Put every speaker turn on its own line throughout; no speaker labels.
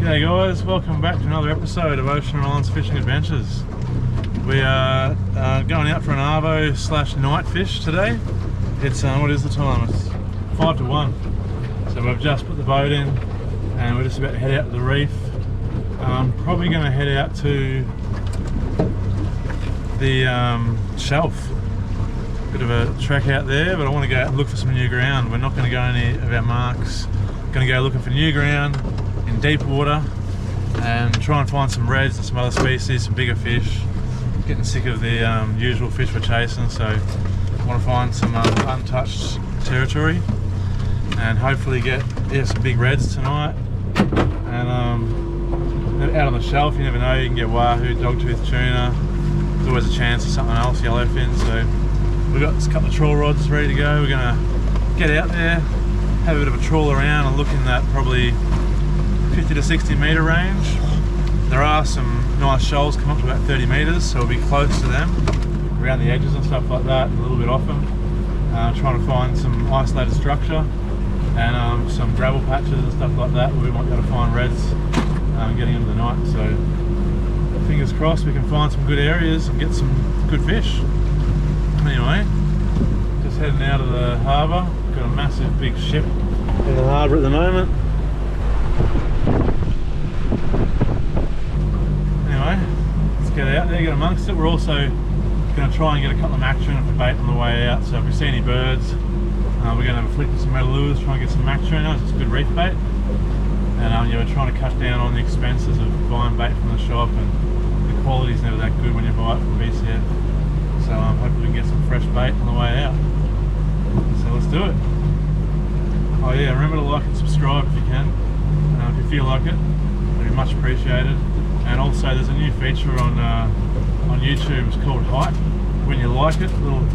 G'day guys, welcome back to another episode of Ocean Islands Fishing Adventures. We are going out for an arvo / night fish today. It's, what is the time? It's 5 to 1. So we've just put the boat in and we're just about to head out to the reef. Probably going to head out to the shelf. Bit of a trek out there, but I want to go out and look for some new ground. We're not going to go any of our marks. Going to go looking for new ground in deep water and try and find some reds and some other species, some bigger fish. Getting sick of the usual fish we're chasing, so I want to find some untouched territory and hopefully get some big reds tonight. And out on the shelf, you never know, you can get wahoo, dogtooth tuna. There's always a chance of something else, yellowfin. So we've got a couple of trawl rods ready to go. We're going to get out there, have a bit of a trawl around and look in that probably 50 to 60 metre range. There are some nice shoals come up to about 30 metres, so we'll be close to them, around the edges and stuff like that, and a little bit off them. Trying to find some isolated structure and some gravel patches and stuff like that where we might be able to find reds getting into the night. So fingers crossed we can find some good areas and get some good fish. Anyway, just heading out of the harbour. Got a massive big ship in the harbour at the moment. Anyway, let's get out there, get amongst it. We're also going to try and get a couple of mac tuna for bait on the way out. So if we see any birds, we're going to have a flick with some metal lures, try and get some mac tuna. It's good reef bait. And yeah, we're trying to cut down on the expenses of buying bait from the shop, and the quality's never that good when you buy it from BCF. So hopefully we can get some fresh bait on the way out. So let's do it. Oh yeah, remember to like and subscribe if you can. If you feel like it, it'd be much appreciated. And also there's a new feature on YouTube, it's called Hype. When you like it, a little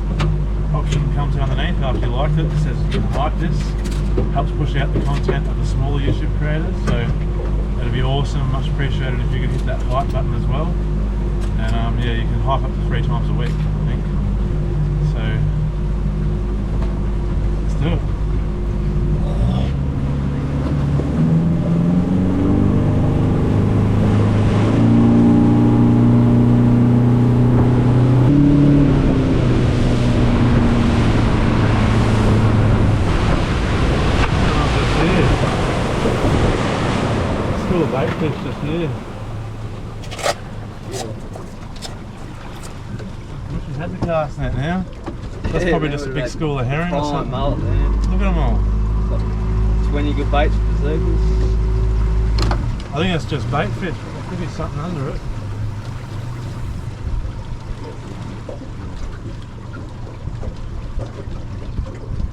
option comes underneath after you liked it. It says you can hype this. Helps push out the content of the smaller YouTube creators. So it'd be awesome, much appreciated if you could hit that hype button as well. And yeah, you can hype up to 3 times a week, I think. So let's do it. School of bait fish just here. Had the cast net now. That's probably just a big school of herring or something. Mullet, look at them all.
20 good baits for circles.
I think that's just bait fish, but there could be something under it.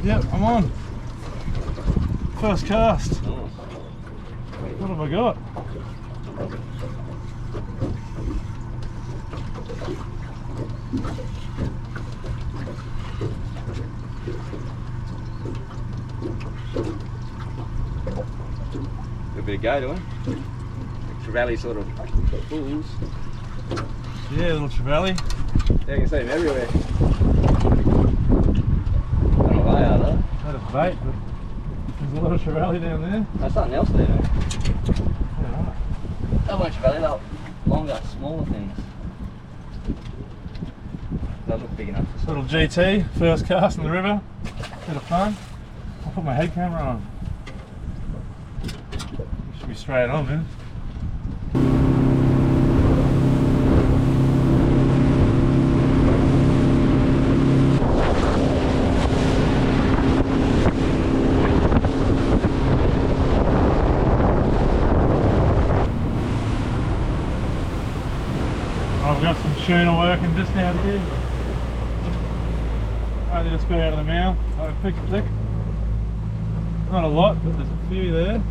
Yep, I'm on. First cast. Nice. What have I got?
A bit of go to it. Trevally sort of fools.
Yeah, little trevally.
Yeah, you can see them everywhere. Don't know why they are though.
Not a bait, but there's a lot of trevally down there.
There's something else there, man.
Yeah, right.
That weren't trevally, they were longer, smaller things. They look big enough.
Little GT, first cast in the river. Bit of fun. I'll put my head camera on. Should be straight on, man. I've got some tuna working just out here. Only just got out of the mouth. I'll pick a flick. Not a lot, but there's a few there.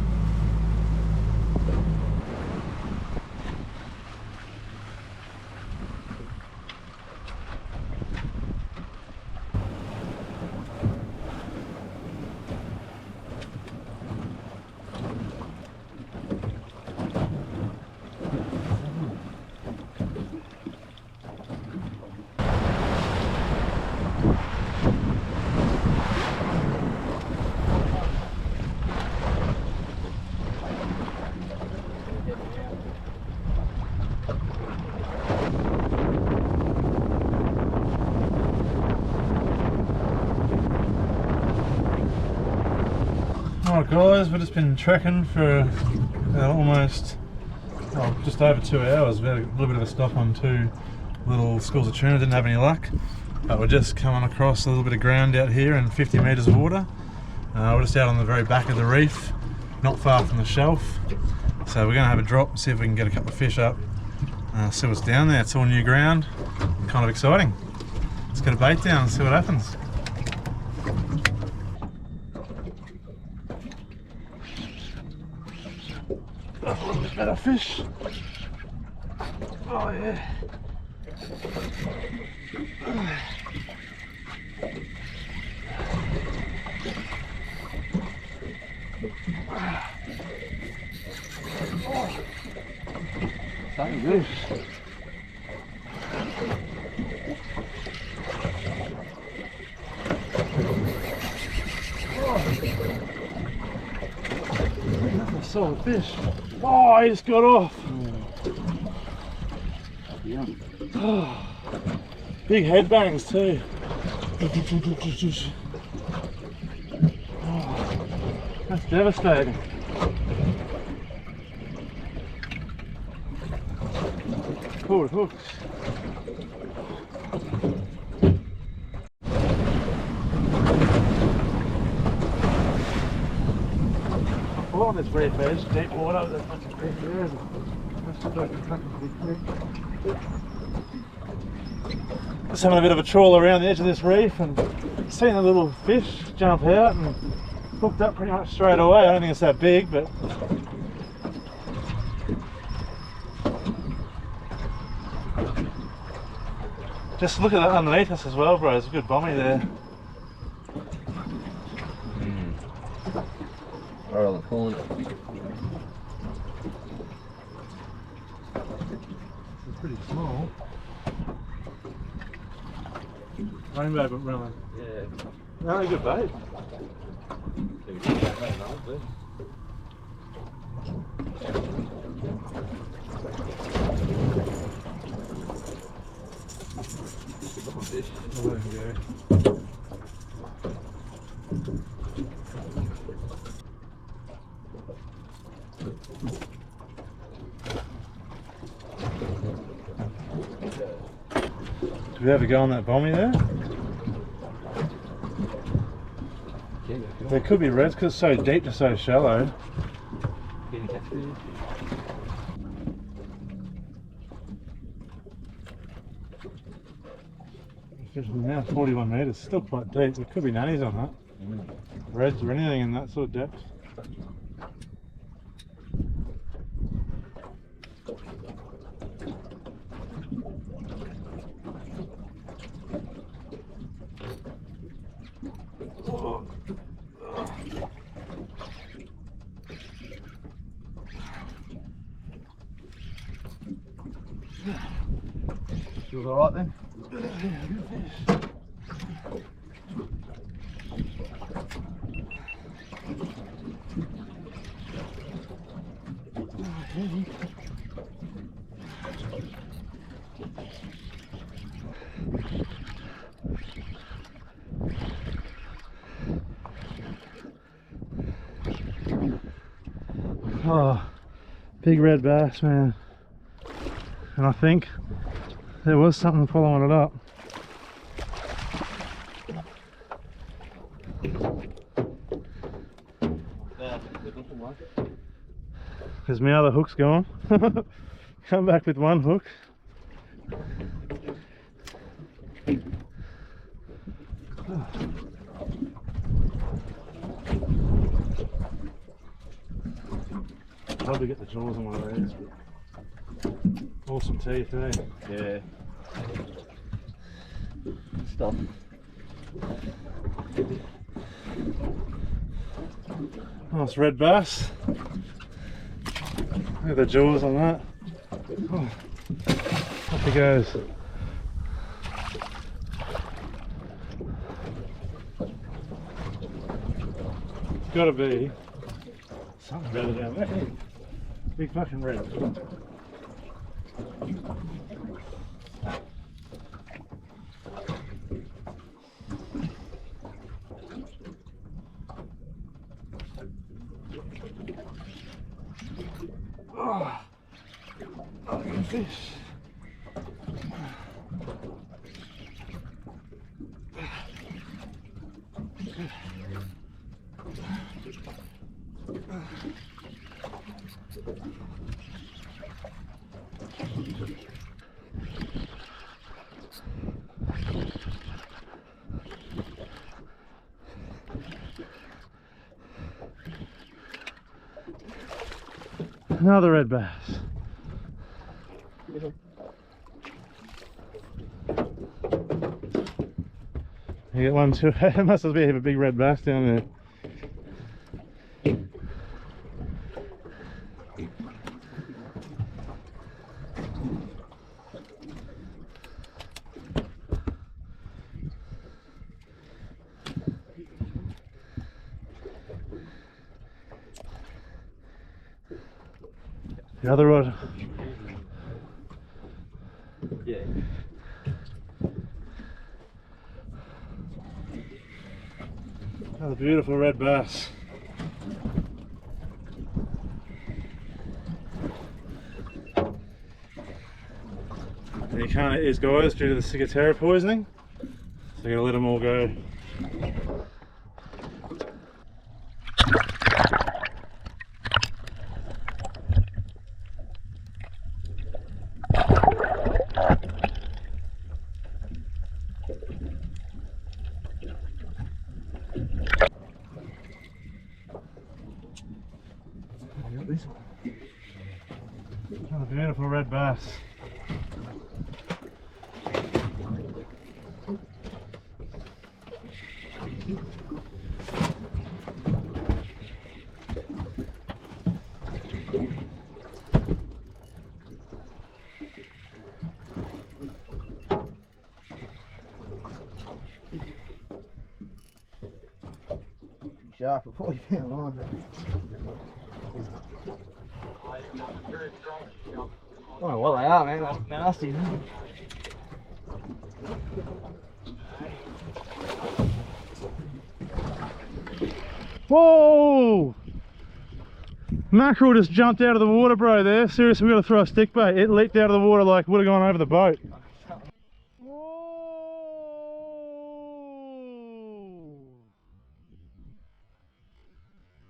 Alright guys, we've just been trekking for almost, just over 2 hours. We had a little bit of a stop on 2 little schools of tuna, didn't have any luck. But we're just coming across a little bit of ground out here and 50 metres of water. We're just out on the very back of the reef, not far from the shelf. So we're going to have a drop and see if we can get a couple of fish up. See what's down there. It's all new ground, kind of exciting. Let's get a bait down and see what happens. Oh, there's better fish. Oh yeah. Something good. I saw a fish. Oh, he just got off. Yeah. Oh, big head bangs too. Oh, that's devastating. Pulled hooks. On this reef edge, deep water, there's a bunch of fish there. Just having a bit of a trawl around the edge of this reef and seeing a little fish jump out and hooked up pretty much straight away. I don't think it's that big, but just look at that underneath us as well, bro. There's a good bommy there.
Right on the corner.
It's pretty small. Rainbow but running.
Yeah.
Really good bait.
Fish.
I'll let him go. Did we ever go on that bommy there?
Yeah,
There could be reds because it's so deep and so shallow.
Getting catch fish.
Fishing now 41 metres, still quite deep. There could be nannies on that. Reds or anything in that sort of depth.
Feels alright then?
Yeah, good fish. Oh, big red bass, man. And I think there was something following it up. There's my other hooks gone. Come back with one hook. Probably get the jaws on one of these. Awesome teeth, eh?
Yeah. Stop.
Nice red bass. Look at the jaws on that. Oh, up he goes. It's got to be something better down there. Big fucking red. Oh, look at fish. Another red bass. You get one too. It must be a big red bass down there. The other rod.
Yeah.
Another beautiful red bass. And you can't eat these guys due to the ciguatera poisoning, so you gotta let them all go. Another beautiful red bass.
Sharp for 40 pound line. Oh, well, they are, man. They're nasty.
Whoa! Mackerel just jumped out of the water, bro, there. Seriously, we got to throw a stick bait. It leaped out of the water like would have gone over the boat.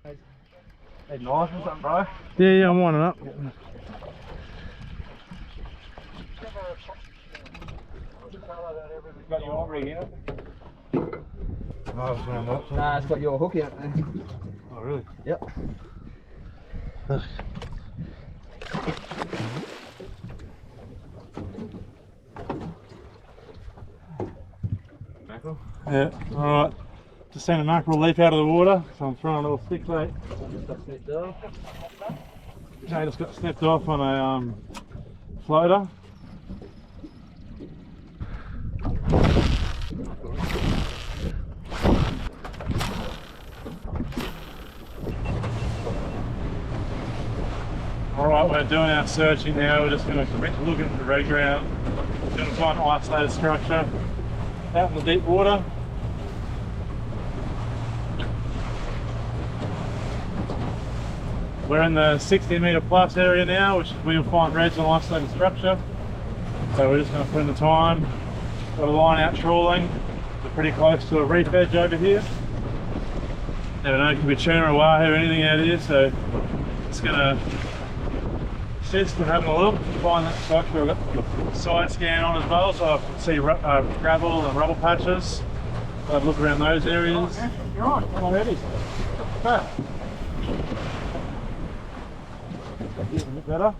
Hey, knife or something, bro?
Yeah, I'm winding up.
Got your rig in it?
Oh, it's wound up.
Nah, it's got your hook in it, man.
Oh, really?
Yep. Mackerel?
Yeah, alright. Just seen a mackerel leap out of the water, so I'm throwing a little stick bait.
Just got snipped off.
Okay, just got snipped off on a floater. Alright, we're doing our searching now. We're just going to look into the red ground. We're going to find an isolated structure out in the deep water. We're in the 60 metre plus area now, which we'll find reds and isolated structure. So we're just going to put in the time. Got a line out trawling. We're pretty close to a reef edge over here. Never know, it could be tuna or wahoo or anything out here, so it's going to assist with having a look, find that structure. I've got the side scan on as well, so I can see gravel and rubble patches. So I've look around those areas.
You're on. Come on, Eddie.
Ah. A bit better.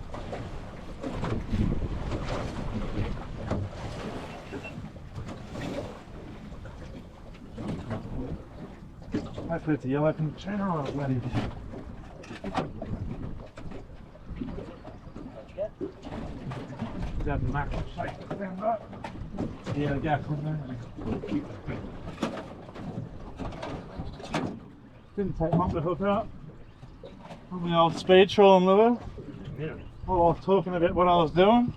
Hopefully it's a yellowfin tuna or a bloody. Down the mackerel shake down that. Yeah, the gap from there. Didn't take long to hook up. On the old speed trolling lure.
Yeah.
While I was talking about what I was doing.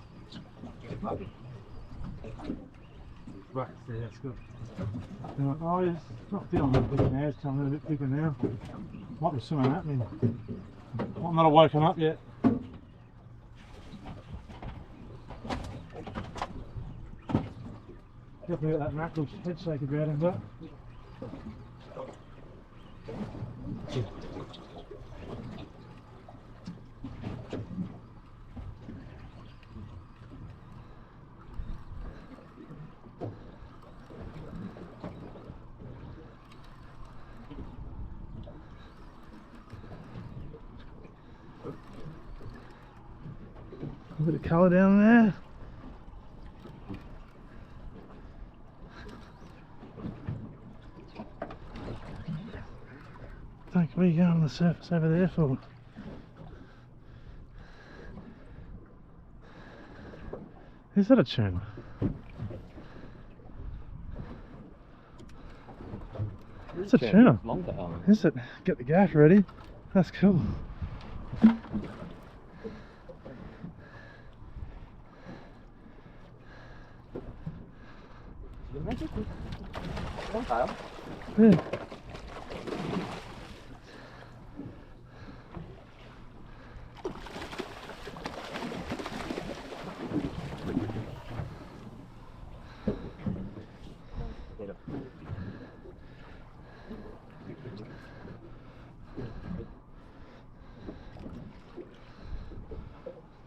Right, yeah, that's good. Oh, yes, it's not feeling that big now, it's coming a bit bigger now. Might be swimming at me. I'm not woken up yet. Definitely got that mackerel head shake about him, but. A bit of colour down there. What are you going on the surface over there for? Is that a tuna? It's a tuna.
Longtail.
Is it? Get the gaff ready. That's cool.
Longtail?
Yeah.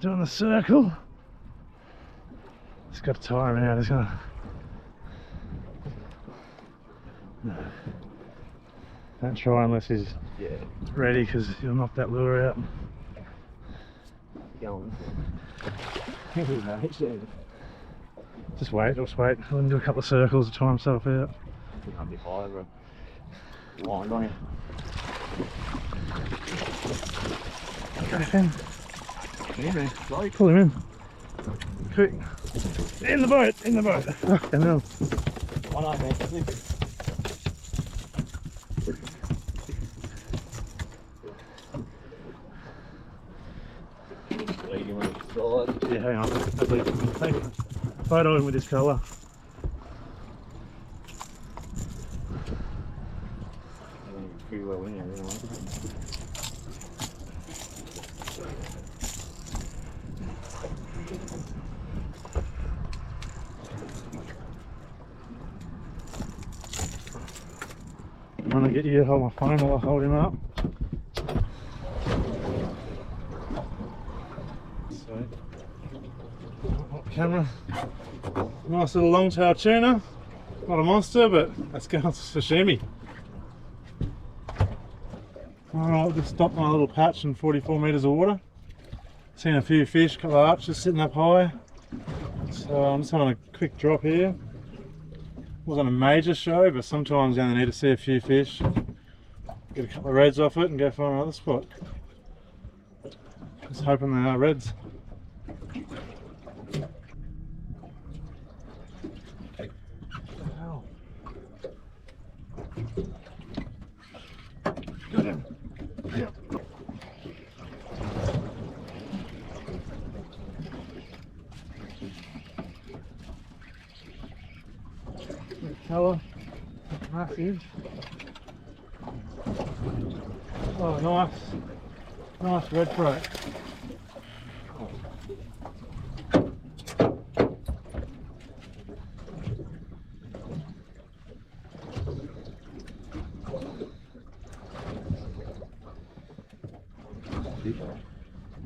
Doing the circle. Just got to tire him out. He's gonna. No. Don't try unless he's ready, because you'll knock that lure out.
Go on.
Just wait. Let him do a couple of circles to tire himself out.
I'll be high, bro. Wind on you.
Go in.
Yeah, man. Like.
Pull him in. Quick. In the boat. Fucking hell.
One eye, man.
Yeah, hang on. Take a photo of him with his colour.
Pretty well in there, you know.
I'm gonna get you to hold my phone while I hold him up. Sweet. Camera. Nice little longtail tuna. Not a monster, but that's going to sashimi. Alright, I've just stopped my little patch in 44 metres of water. Seen a few fish, a couple of arches sitting up high. So I'm just having a quick drop here. Wasn't a major show, but sometimes you only need to see a few fish, get a couple of reds off it and go find another spot. Just hoping they are reds. Got him. Yep. Colour, massive. Oh, nice red throat.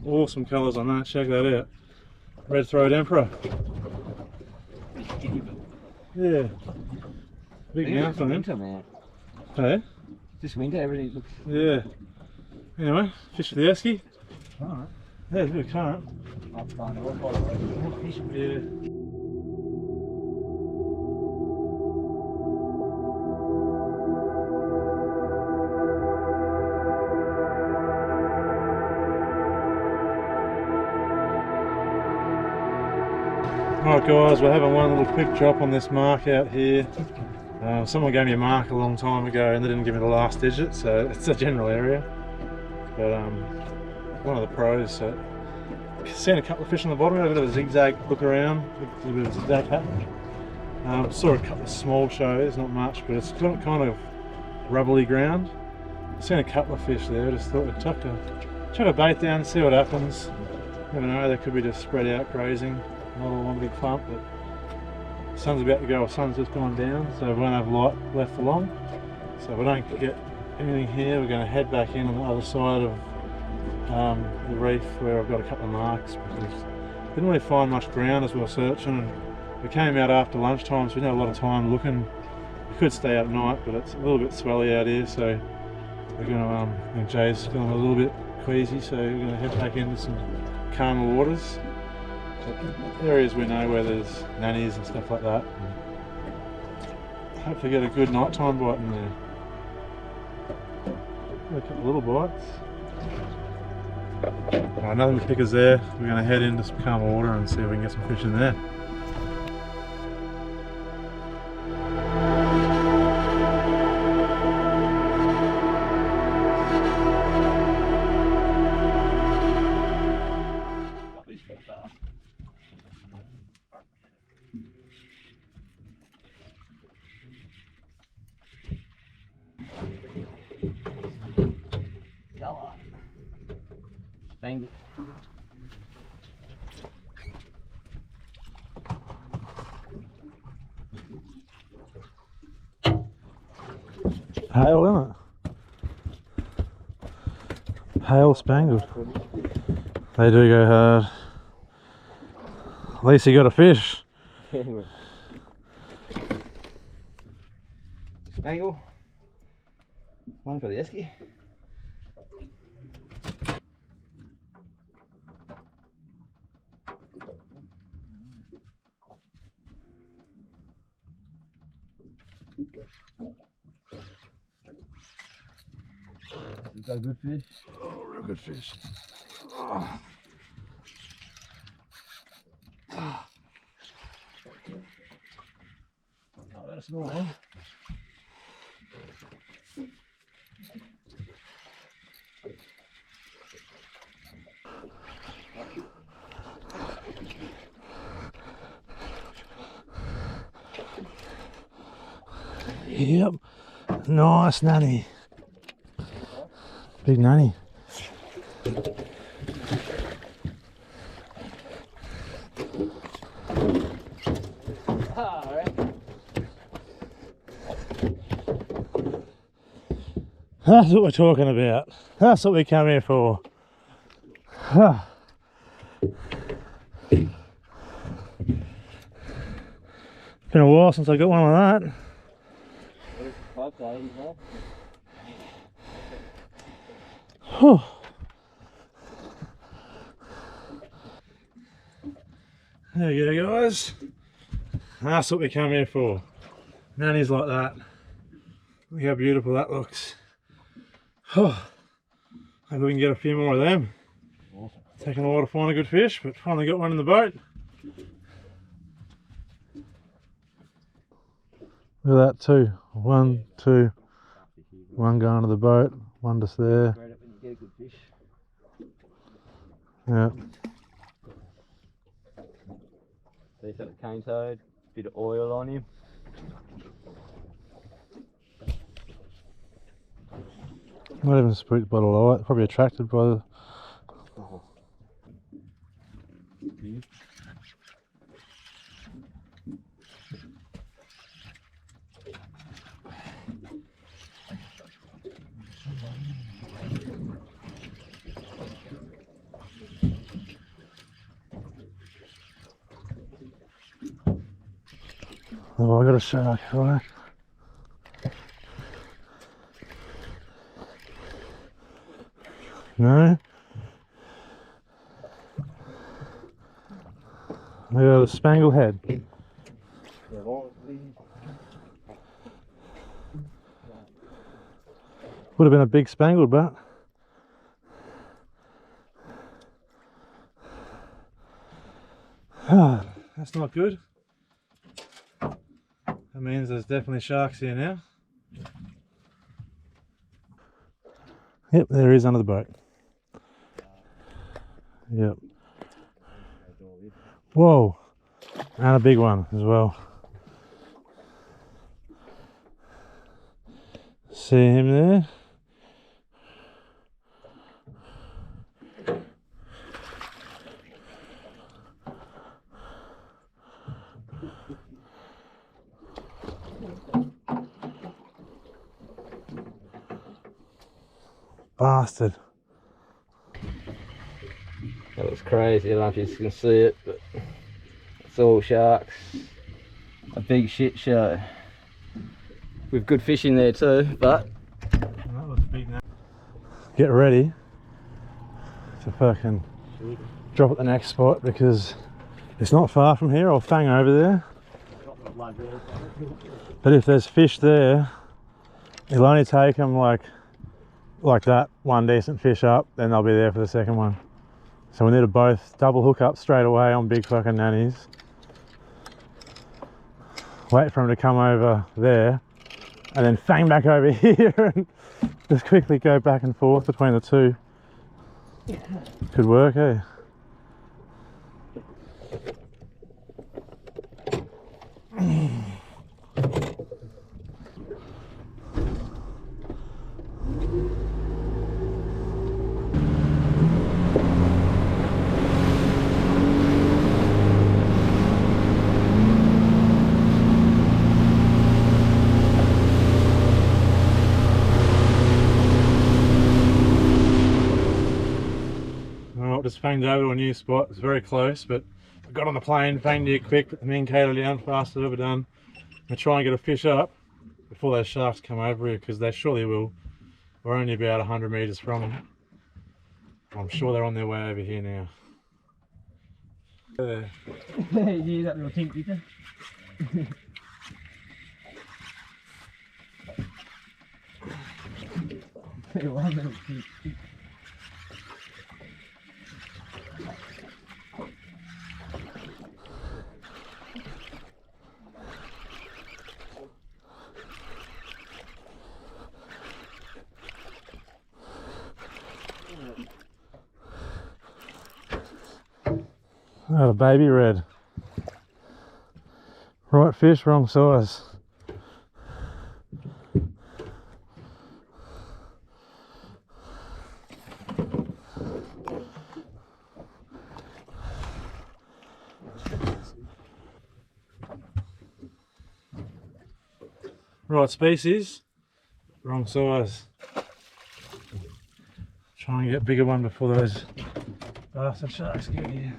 Awesome colours on that, check that out. Red throat emperor. Yeah. Big mouth on him.
Winter, man.
Hey?
This winter, everything looks.
Yeah. Anyway, fish for the Esky.
Alright.
Yeah, there's a bit of current. Yeah. Alright guys, we're having one little quick drop on this mark out here. Someone gave me a mark a long time ago and they didn't give me the last digit, so it's a general area. But one of the pros, so seen a couple of fish on the bottom, had a bit of a zigzag look around, a bit of a zigzag pattern. Saw a couple of small shows, not much, but it's got kind of rubbly ground. Seen a couple of fish there, just thought I'd chuck a bait down, see what happens. Never know, they could be just spread out grazing. Not all one big clump, but sun's about to go, or sun's just gone down, so we won't have light left for long. So if we don't get anything here, we're going to head back in on the other side of the reef where I've got a couple of marks, because didn't really find much ground as we were searching, and we came out after lunchtime, so we didn't have a lot of time looking. We could stay out at night, but it's a little bit swelly out here, so we're going to, Jay's feeling a little bit queasy, so we're going to head back into some calmer waters. Areas we know where there's nannies and stuff like that. And hopefully get a good nighttime bite in there. A couple of little bites. Right, nothing to pick us there. We're going to head into some calmer water and see if we can get some fish in there.
Thank you.
Hail, isn't it? Hail spangled. They do go hard. At least you got a fish.
Spangle. One for the Esky. Is that a good fish?
Oh, real good fish.
Oh, that's a small one.
Yep, nice nanny. Big nanny. That's what we're talking about. That's what we come here for. Been a while since I got one like that. Whew. There you go, guys. That's what we come here for. Nannies like that. Look how beautiful that looks. Oh, maybe we can get a few more of them.
Awesome.
Taking a while to find a good fish, but finally got one in the boat. Look at that too. One, two, one going to the boat, one just there.
Great up when you get a good fish.
Yeah.
So he's got the cane toad, bit of oil on him.
Not even spooked by the light, probably attracted by the...
Oh.
Oh, I got a shark, alright. No? Look at the spangle head. Would have been a big spangled, but that's not good. That means there's definitely sharks here now. Yep, there is under the boat. Yep. Whoa, and a big one as well. See him there? bastard.
That looks crazy. I don't know if you can see it, but it's all sharks. A big shit show. With good fish in there too, but
That looks big now. Get ready to fucking drop at the next spot because it's not far from here. I'll fang over there. But if there's fish there, it'll only take them like that, one decent fish up, then they'll be there for the second one. So we need to both double hook up straight away on big fucking nannies. Wait for them to come over there and then fang back over here and just quickly go back and forth between the two. Could work, eh? Just fanged over to a new spot. It's very close, but I got on the plane, fanged here quick, put the main cater down, fastest I've ever done. I'm gonna try and get a fish up before those sharks come over here, because they surely will. We're only about 100 meters from them. I'm sure they're on their way over here now. There.
Yeah, that little tink, did you? One little tink.
Oh, a baby red. Right fish, wrong size. Right species, wrong size. Try and get a bigger one before those bastard sharks get here.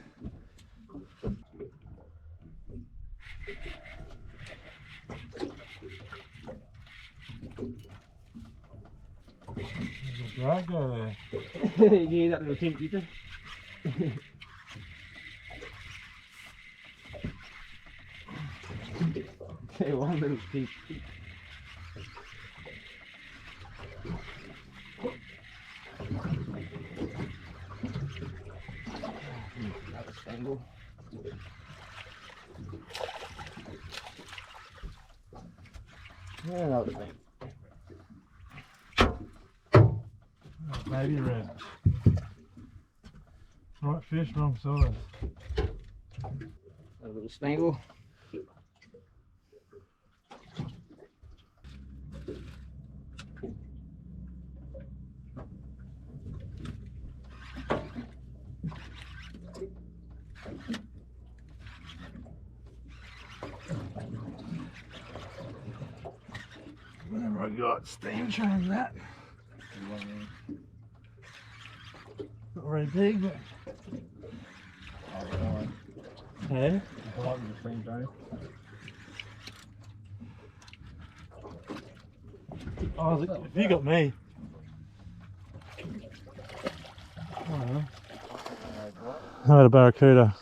Right, go there.
Yeah, that little tink, did you? Okay, one little tink. Angle. Yeah, that was fine.
Baby red. Right fish, wrong size.
A little spangle.
Whatever I got, steam train that. Not very big, but. Hey? Oh, have you got me? Oh. I had a barracuda.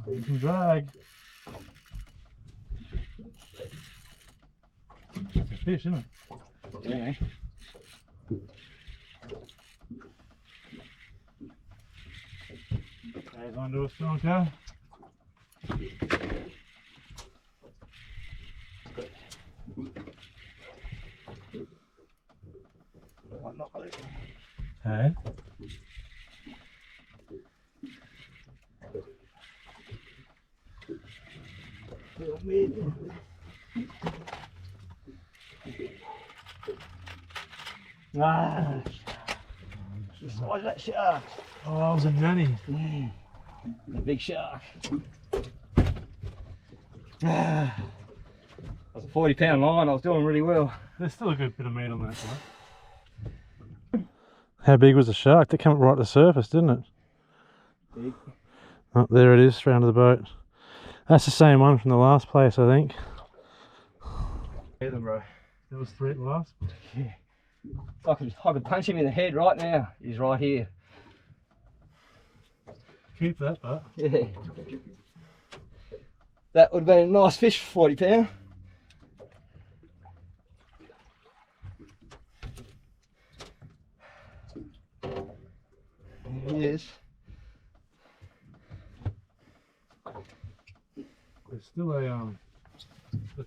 You can drag. It's a fish, isn't it?
Yeah.
Guys, want to do a strong cow? Hey.
Ah, the size of that shark.
Oh, that was a nanny.
Yeah, a big shark. Ah, that was a 40-pound line. I was doing really well.
There's still a good bit of meat on that one. How big was the shark? That came up right to the surface, didn't it?
Big.
Oh, there it is, round to the boat. That's the same one from the last place, I think.
Yeah, bro.
There was 3 at the last.
Yeah. I could punch him in the head right now. He's right here.
Keep that, but.
Yeah. That would have been a nice fish for 40 pound. There he is.
There's still a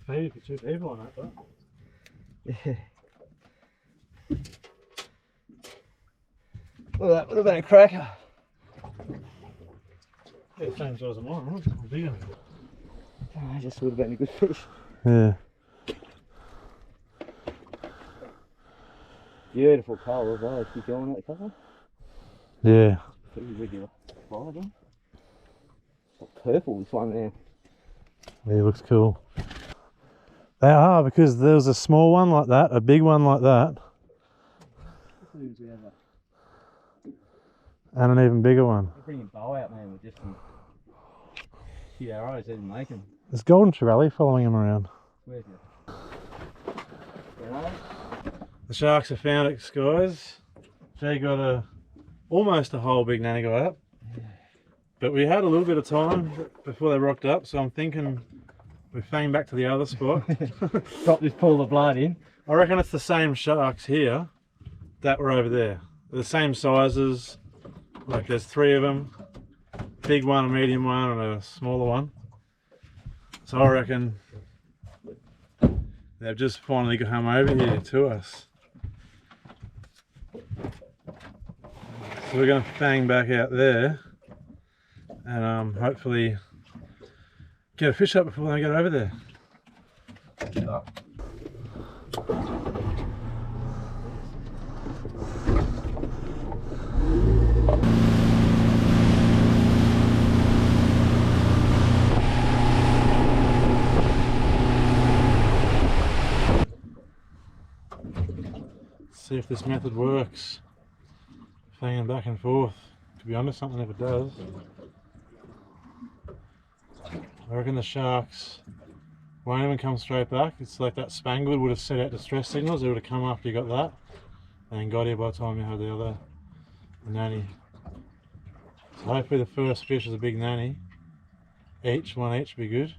feed for 2 people on that, but.
Yeah. Well, that would have been a cracker.
Yeah, same size as mine, right? It's bigger.
Oh, just would have been a good fish.
Yeah.
Beautiful colour as well. Keep going that colour.
Yeah.
Pretty regular fibre. Purple, this one there.
Yeah, it looks cool. They are, because there was a small one like that, a big one like that, and an even bigger one.
I'll bring a bow out, man, with just some few arrows. Didn't make them.
There's golden trevally following him around.
Where's it?
The sharks have found it, guys. Jay got almost a whole big nannygai up, but we had a little bit of time before they rocked up, so I'm thinking we're fanging back to the other spot.
Drop this pool of blood in.
I reckon it's the same sharks here that were over there. They're the same sizes. Like there's 3 of them, big one, a medium one, and a smaller one. So I reckon they've just finally come over here to us. So we're going to fang back out there and hopefully get a fish up before they get over there. See if this method works. Fanging back and forth. To be honest, something never does. I reckon the sharks won't even come straight back. It's like that spangled would have set out distress signals. It would have come after you got that, and then got here by the time you had the other nanny. So hopefully the first fish is a big nanny. One each would be good.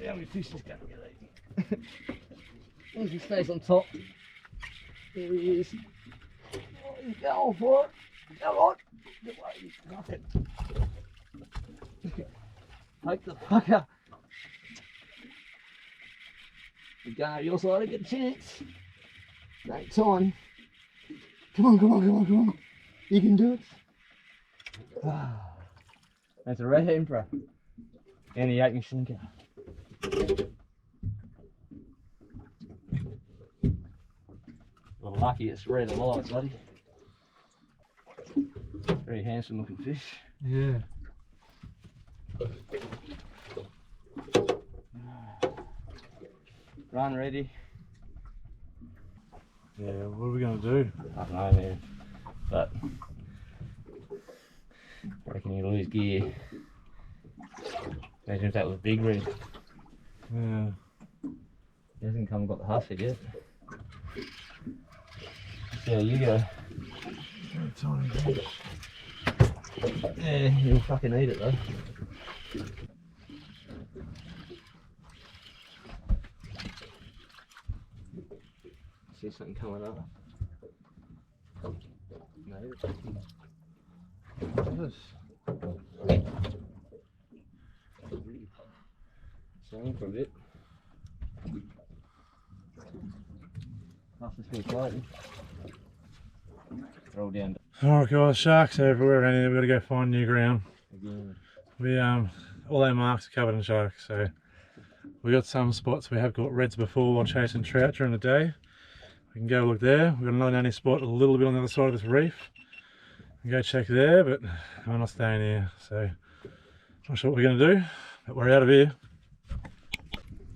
How many fish is going to get eaten? As long as he stays on top. There he is. Oh, he's going for it. Come on. Get away, you fucker. Take the fucker. You go to your side, get a chance. Take time. Come on, come on, come on, come on. You can do it. That's a red emperor. And the 8-inch sinker. Well, lucky it's red alive, buddy. Very handsome looking fish.
Yeah.
Run ready.
Yeah, what are we going to do?
I don't know, man. But I reckon you lose gear. Imagine if that was big red.
Yeah.
He hasn't come and got the hussy yet. Yeah, you go.
Very tiny fish.
Yeah, he'll fucking eat it though. See something coming up. No,
Yes.
Swimming for a bit. Nothing's been floating. Roll down.
Alright guys, sharks everywhere and we've got to go find new ground.
Again.
We I all our marks are covered in sharks. So we got some spots we have got reds before while chasing trout during the day. We can go look there. We've got another nanny spot a little bit on the other side of this reef. We can go check there, but we're not staying here. So not sure what we're going to do, but we're out of here.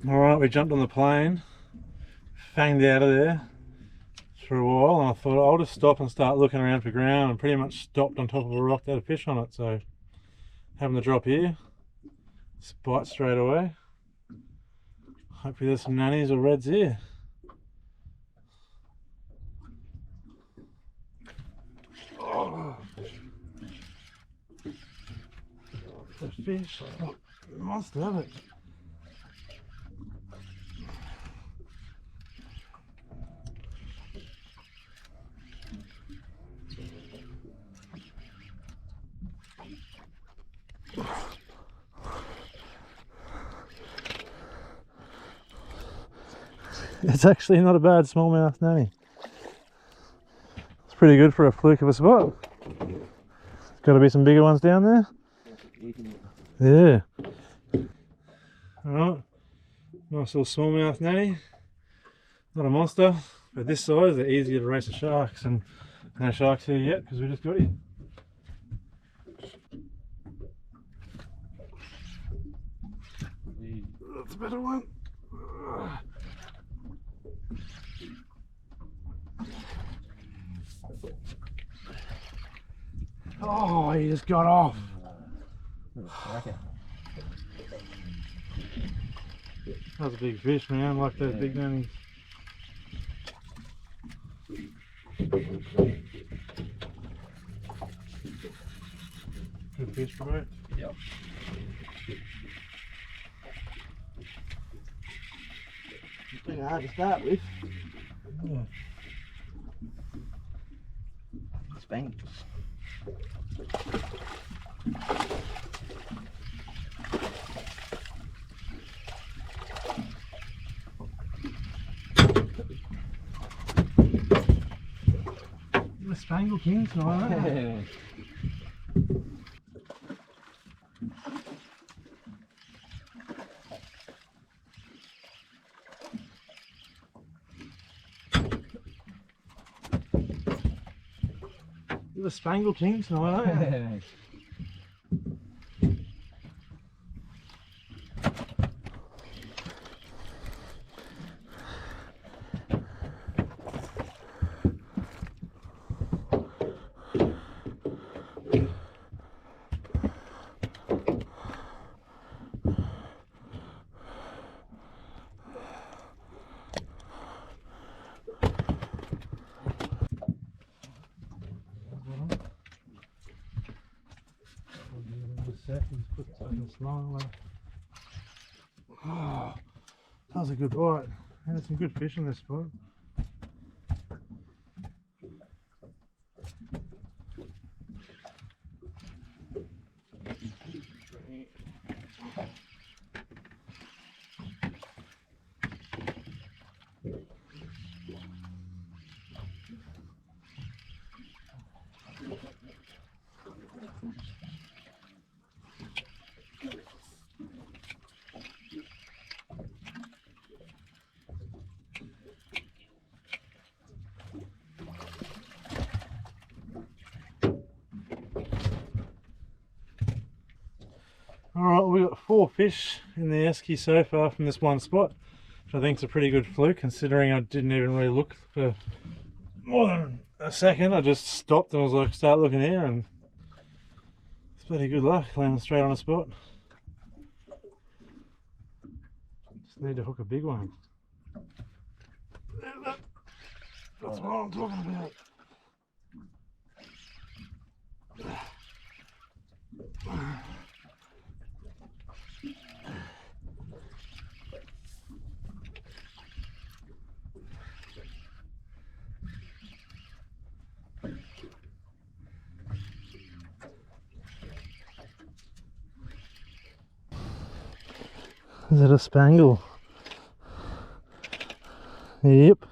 Alright, we jumped on the plane, fanged out of there for a while, and I thought I'll just stop and start looking around for ground, and pretty much stopped on top of a rock that had a fish on it. So having the drop here, bite straight away. Hopefully there's some nannies or reds here. Oh, the fish, oh, must have it. It's actually not a bad smallmouth nanny. It's pretty good for a fluke of a spot. Got to be some bigger ones down there. Yeah. Alright, nice little smallmouth nanny. Not a monster, but this size they're easier to race the sharks, and no sharks here yet because we just got here. That's a better one. Oh, he just got off. That was a big fish, man. Like those big nannies. Good fish, bro.
Yep. It's pretty hard to start with.
Yeah.
Spangles.
The Spangle King tonight, aren't they? You're the Spangle King tonight, aren't you? Oh, that was a good bite. There's some good fish in this spot. Alright, we've got 4 fish in the Esky so far from this one spot, which I think is a pretty good fluke considering I didn't even really look for more than a second. I just stopped and was like, start looking here, and it's pretty good luck landing straight on a spot. Just need to hook a big one. That's what I'm talking about. Is it a spangle? Yep.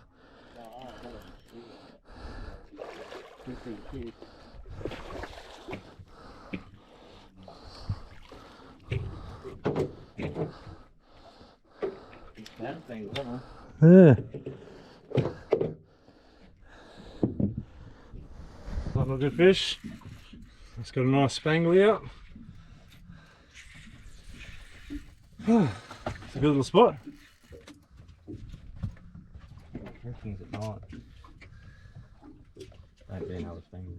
That thing, huh?
Yeah. Not a good fish. It's got a nice spangle out. It's a good little spot.
Everything's at night. Don't be another spangle.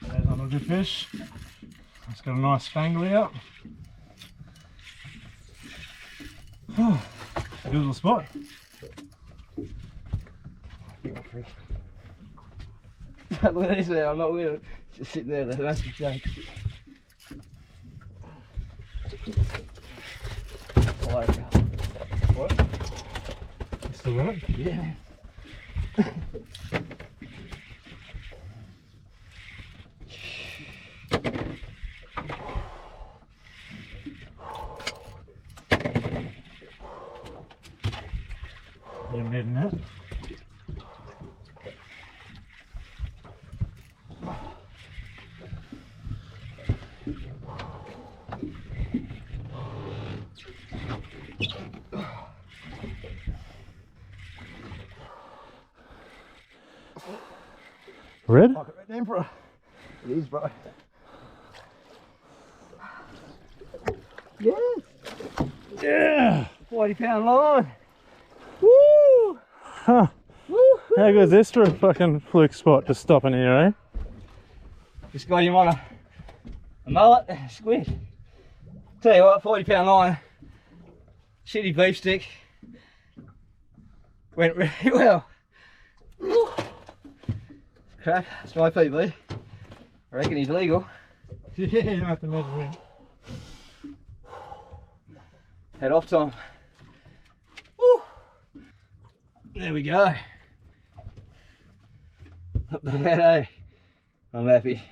There's another good fish. It's got a nice spangle out. Good little spot.
Look at this there, I'm not with it. Just sitting there, that's the joke.
What? You still got it?
Yeah.
You're netting that. Red?
Like a red emperor. It is, bro. Yes!
Yeah!
40-pound line.
Woo! Huh. How good is this for a fucking fluke spot just stopping here, eh?
Just got him on a mullet, a squid. Tell you what, 40-pound line, shitty beef stick. Went really well. Woo. Crap, it's my PB. I reckon he's legal.
Yeah, you don't have to measure him.
Head off time. Woo. There we go. Not bad, eh? I'm happy.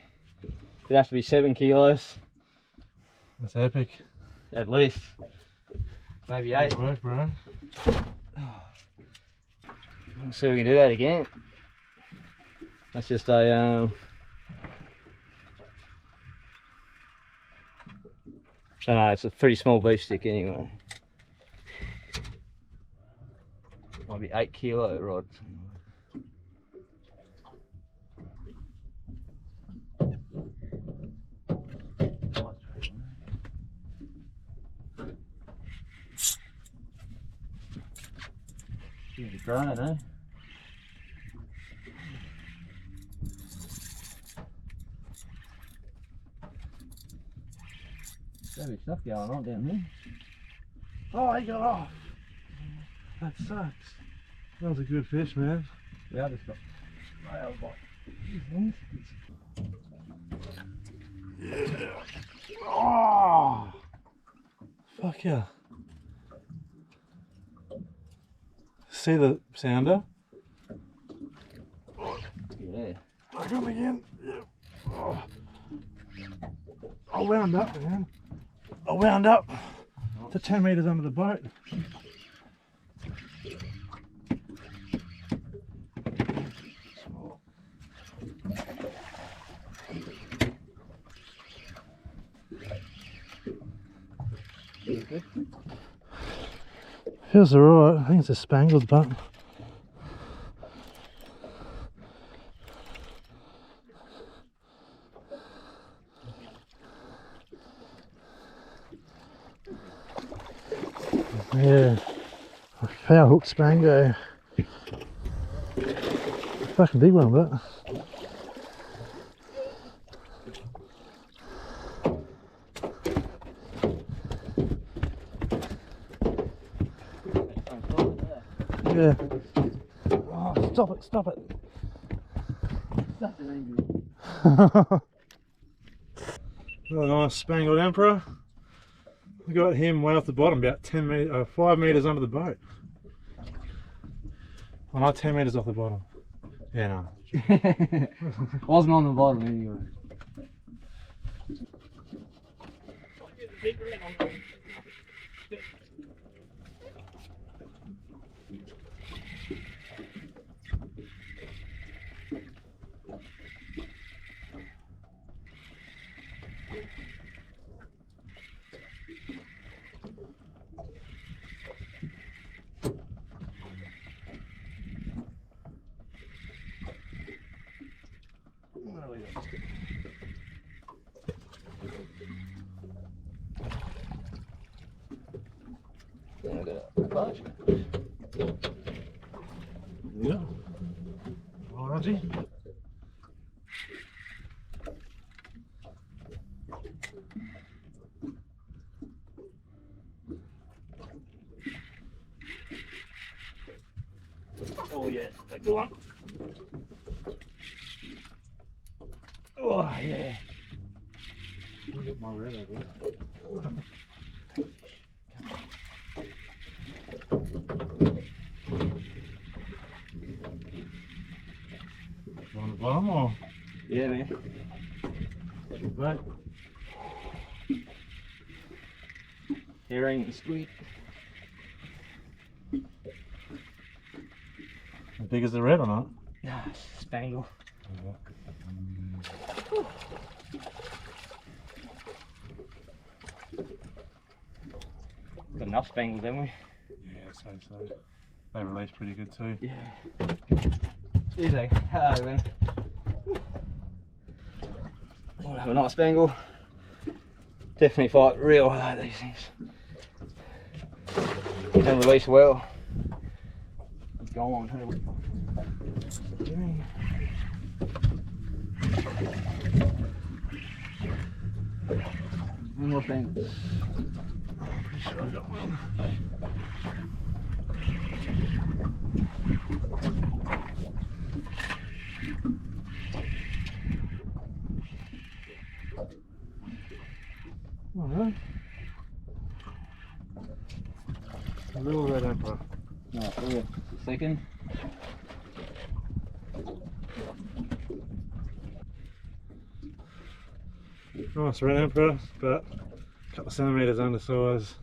It'd have to be 7 kilos.
That's epic.
At least. Maybe 8.
Good work, bro.
Let's see if we can do that again. That's just a no, it's a pretty small beef stick anyway. Might be 8 kilo rod. She's growing, eh? There's stuff going on down there.
Oh, he got off. That sucks. That was a good fish, man.
Yeah, I just got railed by.
Yeah. Oh, fuck yeah. See the sounder?
Yeah.
I got him again. Yeah. Oh. I wound up, man. I wound up to 10 metres under the boat. Feels alright. I think it's a spangled butt. Yeah, a foul hook spango. Fucking big one, but. Yeah. Oh, stop it, stop it.
Such an angry.
Another nice spangled emperor. We got him way off the bottom, about 5 metres under the boat. Well, not 10 metres off the bottom. Yeah, no.
Wasn't on the bottom anyway. Then I got a large.
Yeah. Largy.
Oh yeah, that's the one. Oh yeah.
I'll get my red over there. On the bottom or?
Yeah, man.
Right.
Herring and squid.
As big as the red or not?
Nah, spangle. Got enough spangles, haven't we?
Yeah, so. They release pretty good too.
Yeah. Easy. Hello, man. I'll have a nice spangle. Definitely fight real hard, these things. And release well. Go on, one more thing.
Pretty sure I got one. Alright. A little red emperor.
No, second.
Nice red emperor, but a couple of centimetres undersize.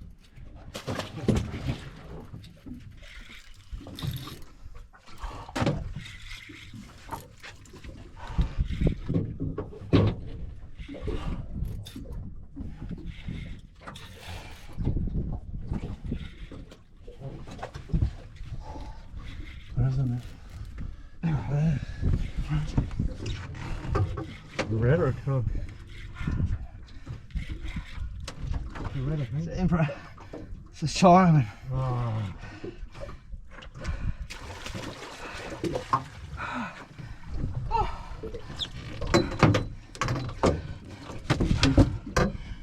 Where is it now? There. Red or cub? Red, I think.
It's the emperor. It's a Chinaman.
Oh.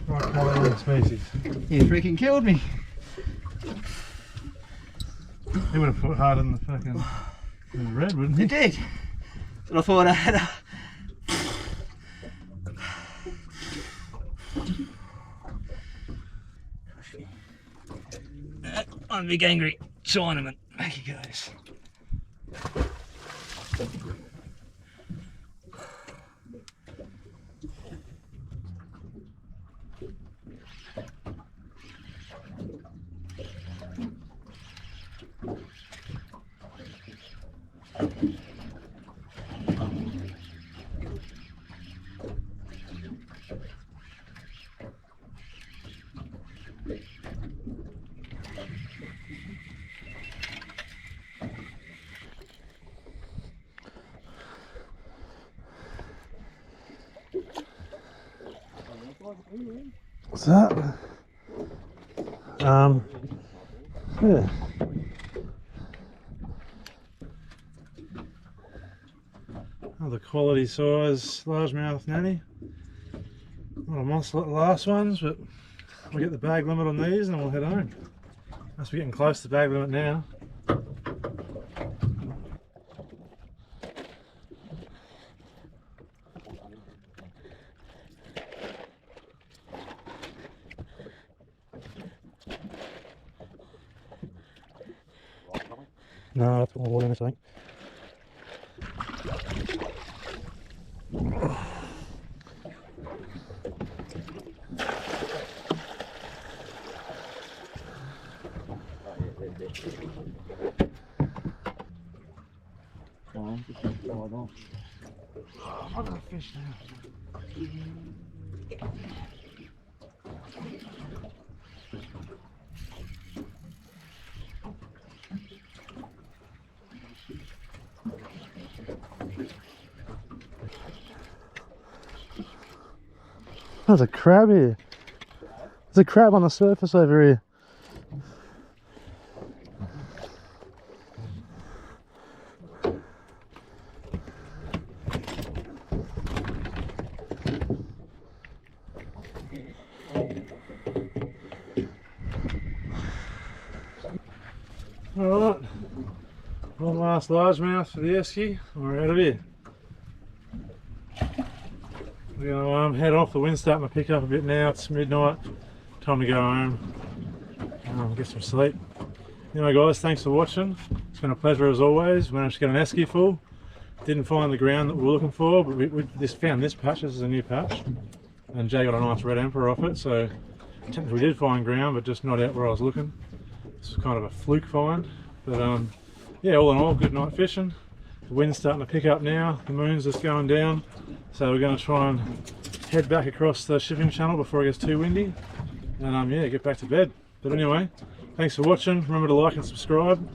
Right colour of the species.
He freaking killed me.
He would have fought harder than the fucking than the red, wouldn't he?
He did. But I thought I had a... I'm a big angry Chinaman. Back he goes.
What's that? Yeah. Another quality size largemouth nanny. Not a monster like the last ones, but we'll get the bag limit on these and we'll head home. Must be getting close to the bag limit now. No, that's more water in this thing. I'm gonna fish now. There's a crab here. There's a crab on the surface over here. Alright, one last largemouth for the Esky, we're out of here. We're going to head off, the wind's starting to pick up a bit now, it's midnight, time to go home, get some sleep. Anyway guys, thanks for watching, it's been a pleasure as always. We managed to get an Esky full, didn't find the ground that we were looking for, but we just found this patch. This is a new patch, and Jay got a nice red emperor off it, so technically we did find ground, but just not out where I was looking. This is kind of a fluke find, but yeah, all in all, good night fishing. The wind's starting to pick up now, the moon's just going down, so we're going to try and head back across the shipping channel before it gets too windy, and yeah, get back to bed. But anyway, thanks for watching, remember to like and subscribe,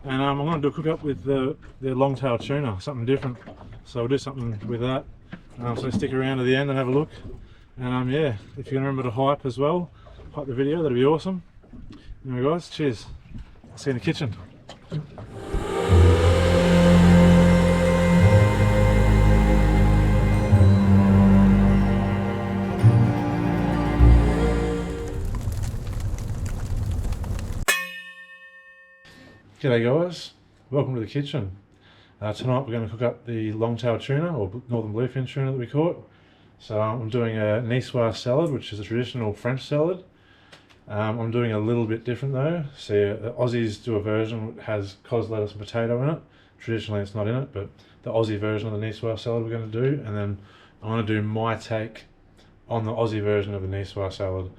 and I'm going to do a cook up with the Longtail tuna, something different, so we'll do something with that, so stick around to the end and have a look, and yeah, if you can remember to hype as well, hype the video, that'd be awesome. Anyway guys, cheers, I'll see you in the kitchen. G'day guys, welcome to the kitchen. Tonight we're going to cook up the Longtail tuna, or northern bluefin tuna that we caught. So I'm doing a niçoise salad, which is a traditional French salad. I'm doing a little bit different though. So the Aussies do a version that has cos, lettuce and potato in it. Traditionally it's not in it, but the Aussie version of the niçoise salad we're going to do, and then I want to do my take on the Aussie version of the niçoise salad.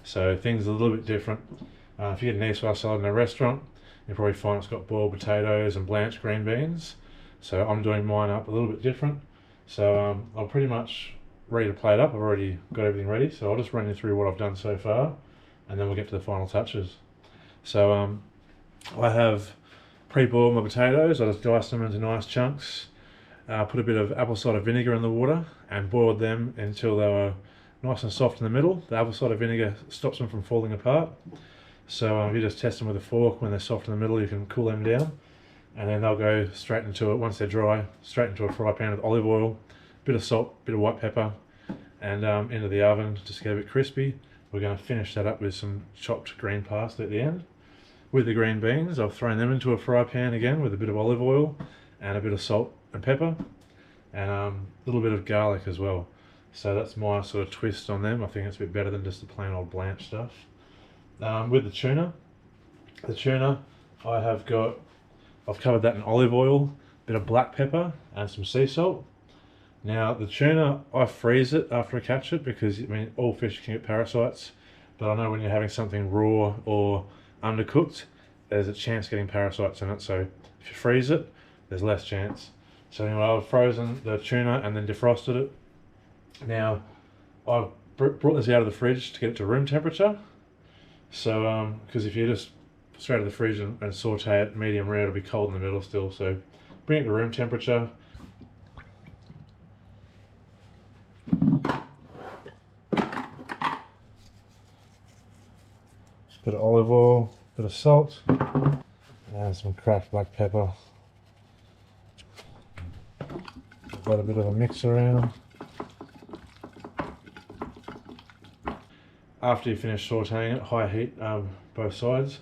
So things are a little bit different. If you get a niçoise salad in a restaurant, you'll probably find it's got boiled potatoes and blanched green beans. So I'm doing mine up a little bit different. So I'm pretty much ready to plate up. I've already got everything ready, so I'll just run you through what I've done so far, and then we'll get to the final touches. So I have pre-boiled my potatoes. I just diced them into nice chunks, put a bit of apple cider vinegar in the water and boiled them until they were nice and soft in the middle. The apple cider vinegar stops them from falling apart. So you just test them with a fork. When they're soft in the middle, you can cool them down, and then they'll go straight into it, once they're dry, straight into a fry pan with olive oil, bit of salt, bit of white pepper, and into the oven just to get a bit crispy. We're going to finish that up with some chopped green parsley at the end. With the green beans, I've thrown them into a fry pan again with a bit of olive oil and a bit of salt and pepper, and a little bit of garlic as well. So that's my sort of twist on them. I think it's a bit better than just the plain old blanch stuff. With the tuna I've covered that in olive oil, a bit of black pepper and some sea salt. Now the tuna, I freeze it after I catch it because, I mean, all fish can get parasites, but I know when you're having something raw or undercooked, there's a chance of getting parasites in it, so if you freeze it, there's less chance. So anyway, I've frozen the tuna and then defrosted it. Now I've brought this out of the fridge to get it to room temperature. So, because if you just straight out of the fridge and saute it medium rare, it'll be cold in the middle still. So, bring it to room temperature. Bit of olive oil, bit of salt, and some cracked black pepper. Got a bit of a mix around. After you finish sauteing it, high heat, both sides,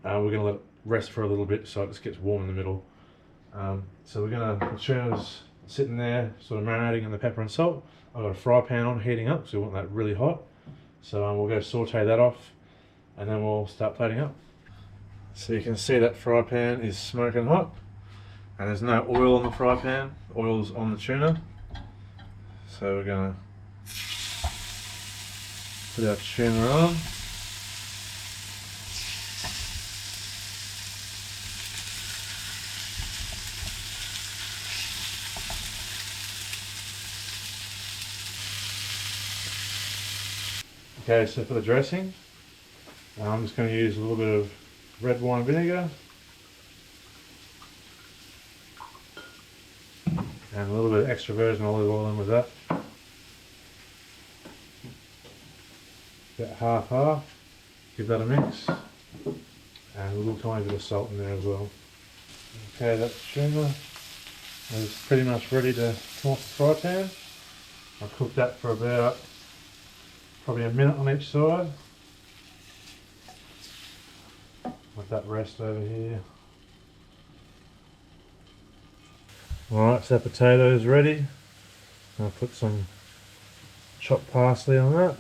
we're going to let it rest for a little bit so it just gets warm in the middle. So the tuna's sitting there, sort of marinating in the pepper and salt. I've got a fry pan on, heating up, so we want that really hot. So we'll go saute that off, and then we'll start plating up. So you can see that fry pan is smoking hot, and there's no oil on the fry pan. Oil's on the tuna. So we're going to put our tuna on. Okay, so for the dressing, I'm just going to use a little bit of red wine vinegar and a little bit of extra virgin olive oil in with that. about half. Give that a mix. And a little tiny bit of salt in there as well. Okay, that tuna is pretty much ready to come off the fry pan. I'll cook that for about probably a minute on each side. Let that rest over here. Alright, so that potato is ready. I'll put some chopped parsley on that.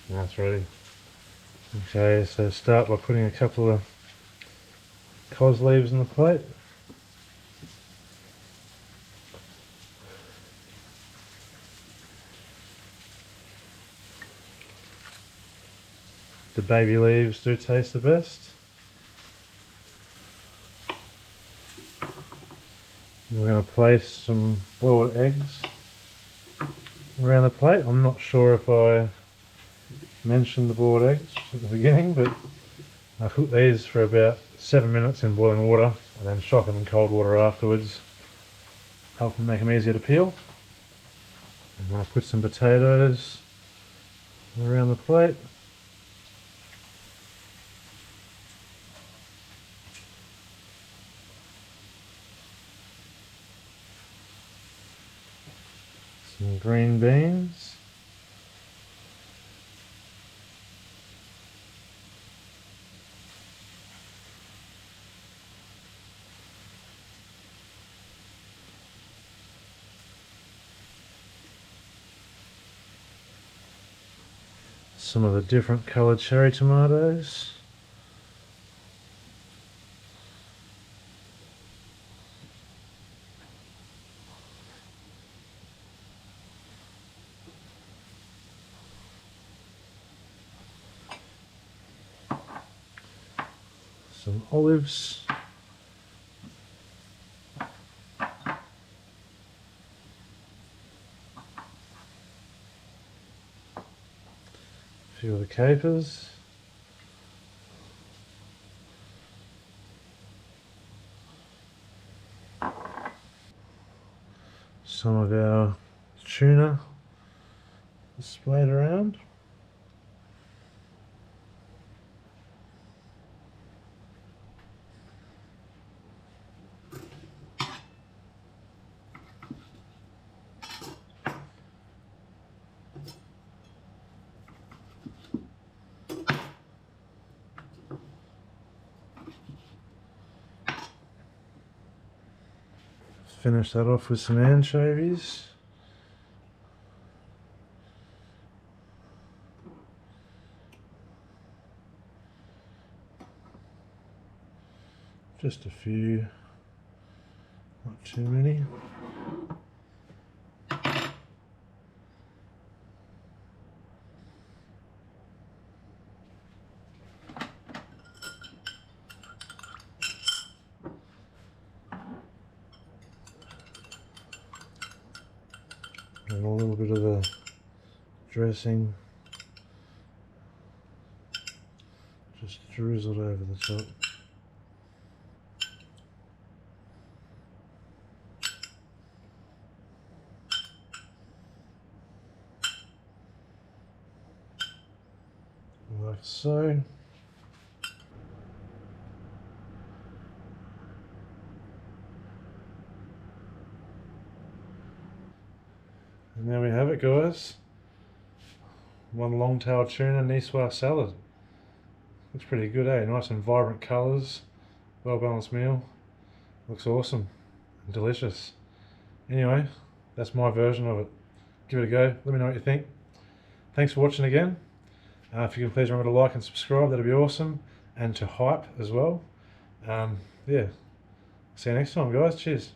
And that's ready. Okay, so start by putting a couple of cos leaves on the plate. The baby leaves do taste the best. We're going to place some boiled eggs around the plate. I'm not sure if I mentioned the boiled eggs at the beginning, but I cook these for about 7 minutes in boiling water and then shock them in cold water afterwards. Help them make them easier to peel. And I'll put some potatoes around the plate. Some green beans. Some of the different coloured cherry tomatoes. Some olives. A few of the capers. Some of our tuna displayed around. Finish that off with some anchovies. Just a few, not too many. And a little bit of the dressing just drizzled over the top. Like so. And there we have it, guys. One Longtail tuna niçoise salad. Looks pretty good, eh? Nice and vibrant colours. Well balanced meal. Looks awesome and delicious. Anyway, that's my version of it. Give it a go. Let me know what you think. Thanks for watching again. If you can please remember to like and subscribe, that'd be awesome. And to hype as well. Yeah. See you next time, guys. Cheers.